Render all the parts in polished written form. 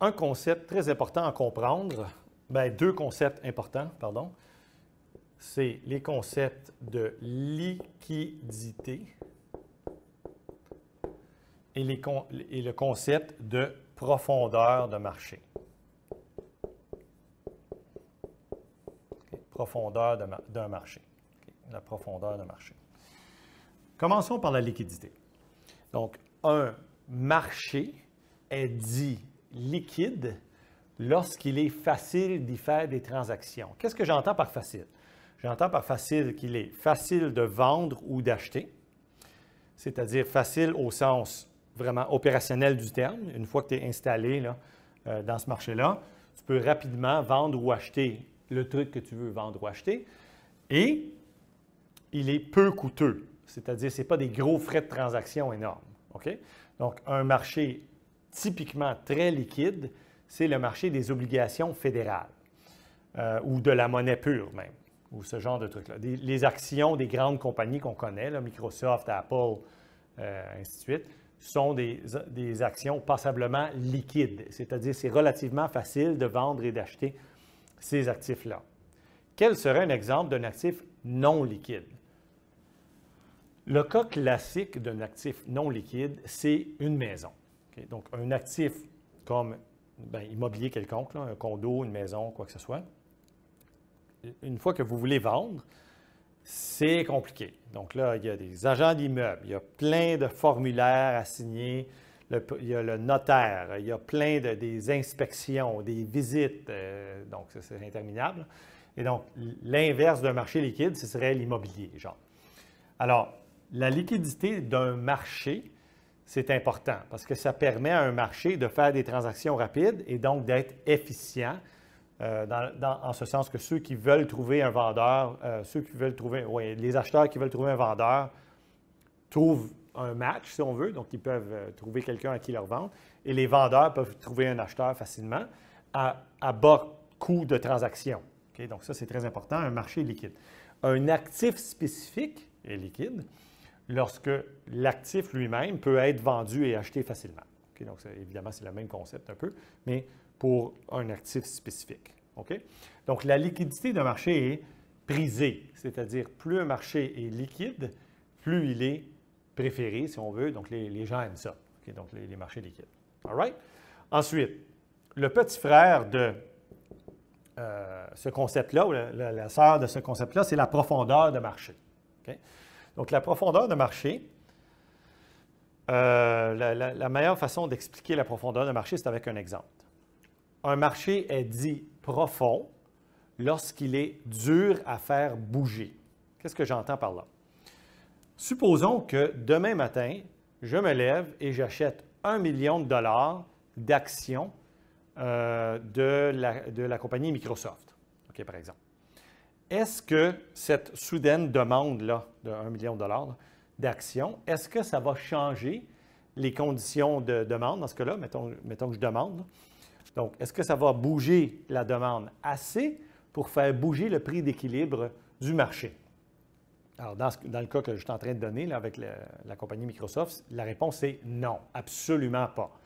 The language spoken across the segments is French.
un concept très important à comprendre, bien, deux concepts importants, pardon, c'est les concepts de liquidité et le concept de profondeur de marché. Profondeur d'un marché. La profondeur de marché. Commençons par la liquidité. Donc, un marché est dit liquide lorsqu'il est facile d'y faire des transactions. Qu'est-ce que j'entends par facile? J'entends par facile qu'il est facile de vendre ou d'acheter, c'est-à-dire facile au sens vraiment opérationnel du terme. Une fois que tu es installé là, dans ce marché-là, tu peux rapidement vendre ou acheter le truc que tu veux vendre ou acheter. Et il est peu coûteux, c'est-à-dire ce n'est pas des gros frais de transaction énormes. OK? Donc, un marché typiquement très liquide, c'est le marché des obligations fédérales ou de la monnaie pure même, ou ce genre de trucs-là. Les actions des grandes compagnies qu'on connaît, là, Microsoft, Apple, ainsi de suite, sont des actions passablement liquides, c'est-à-dire c'est relativement facile de vendre et d'acheter ces actifs-là. Quel serait un exemple d'un actif non liquide? Le cas classique d'un actif non liquide, c'est une maison. Okay? Donc, un actif comme immobilier quelconque, là, un condo, une maison, quoi que ce soit. Une fois que vous voulez vendre, c'est compliqué. Donc là, il y a des agents d'immeubles, il y a plein de formulaires à signer, il y a le notaire, il y a plein des inspections, des visites, donc c'est interminable. Et donc, l'inverse d'un marché liquide, ce serait l'immobilier, genre. Alors, la liquidité d'un marché, c'est important parce que ça permet à un marché de faire des transactions rapides et donc d'être efficient en ce sens que ceux qui veulent trouver un vendeur, les acheteurs qui veulent trouver un vendeur trouvent un match, si on veut, donc ils peuvent trouver quelqu'un à qui leur vendre et les vendeurs peuvent trouver un acheteur facilement à bas coût de transaction. Okay? Donc ça, c'est très important, un marché liquide. Un actif spécifique est liquide lorsque l'actif lui-même peut être vendu et acheté facilement. Okay? Donc, évidemment, c'est le même concept un peu, mais pour un actif spécifique. Okay? Donc, la liquidité d'un marché est prisée, c'est-à-dire plus un marché est liquide, plus il est préféré, si on veut. Donc, les gens aiment ça, okay? Donc les marchés liquides. All right? Ensuite, le petit frère de ce concept-là, ou la sœur de ce concept-là, c'est la profondeur de marché. Okay? Donc, la profondeur de marché, la meilleure façon d'expliquer la profondeur de marché, c'est avec un exemple. Un marché est dit profond lorsqu'il est dur à faire bouger. Qu'est-ce que j'entends par là? Supposons que demain matin, je me lève et j'achète 1 million de dollars d'actions de la compagnie Microsoft, okay, par exemple. Est-ce que cette soudaine demande-là de 1 million de dollars d'actions, est-ce que ça va changer les conditions de demande dans ce cas-là? Mettons que je demande. Donc, est-ce que ça va bouger la demande assez pour faire bouger le prix d'équilibre du marché? Alors, dans le cas que je suis en train de donner là, avec la compagnie Microsoft, la réponse est non, absolument pas.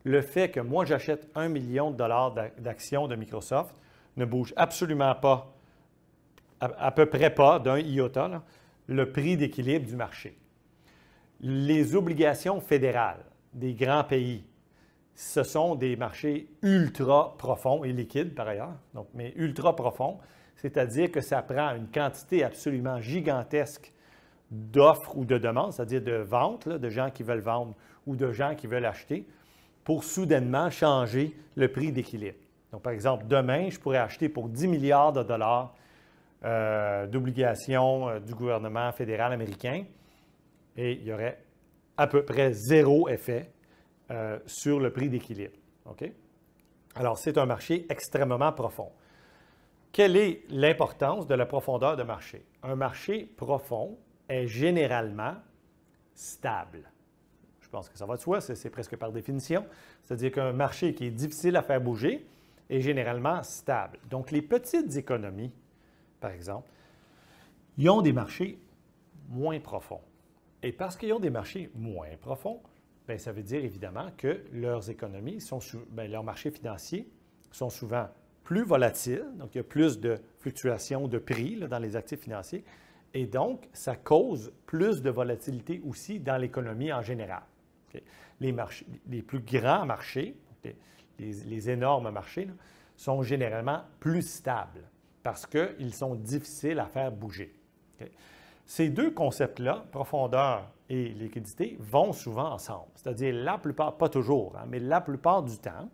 Le fait que moi, j'achète 1 million de dollars d'actions de Microsoft ne bouge absolument pas, à peu près pas, d'un iota, là, le prix d'équilibre du marché. Les obligations fédérales des grands pays, ce sont des marchés ultra profonds et liquides par ailleurs, donc, mais ultra profonds, c'est-à-dire que ça prend une quantité absolument gigantesque d'offres ou de demandes, c'est-à-dire de ventes, là, de gens qui veulent vendre ou de gens qui veulent acheter, pour soudainement changer le prix d'équilibre. Donc, par exemple, demain, je pourrais acheter pour 10 milliards de dollars d'obligations du gouvernement fédéral américain et il y aurait à peu près zéro effet sur le prix d'équilibre. Okay? Alors, c'est un marché extrêmement profond. Quelle est l'importance de la profondeur de marché? Un marché profond est généralement stable. Je pense que ça va de soi, c'est presque par définition. C'est-à-dire qu'un marché qui est difficile à faire bouger est généralement stable. Donc, les petites économies, par exemple, ils ont des marchés moins profonds. Et parce qu'ils ont des marchés moins profonds, Bien, ça veut dire évidemment que leurs économies, leurs marchés financiers sont souvent plus volatiles, donc il y a plus de fluctuations de prix là, dans les actifs financiers, et donc ça cause plus de volatilité aussi dans l'économie en général. Okay? Les plus grands marchés, les énormes marchés, là, sont généralement plus stables parce qu'ils sont difficiles à faire bouger. Okay? Ces deux concepts-là, profondeur et liquidité, vont souvent ensemble. C'est-à-dire la plupart, pas toujours, hein, mais la plupart du temps,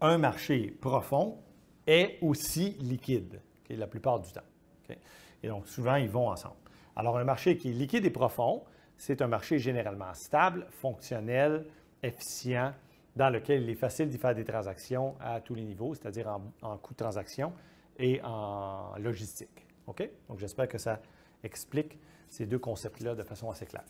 un marché profond est aussi liquide, okay, la plupart du temps. Okay? Et donc, souvent, ils vont ensemble. Alors, un marché qui est liquide et profond, c'est un marché généralement stable, fonctionnel, efficient, dans lequel il est facile d'y faire des transactions à tous les niveaux, c'est-à-dire en coût de transaction et en logistique. OK? Donc, j'espère que ça explique ces deux concepts-là de façon assez claire.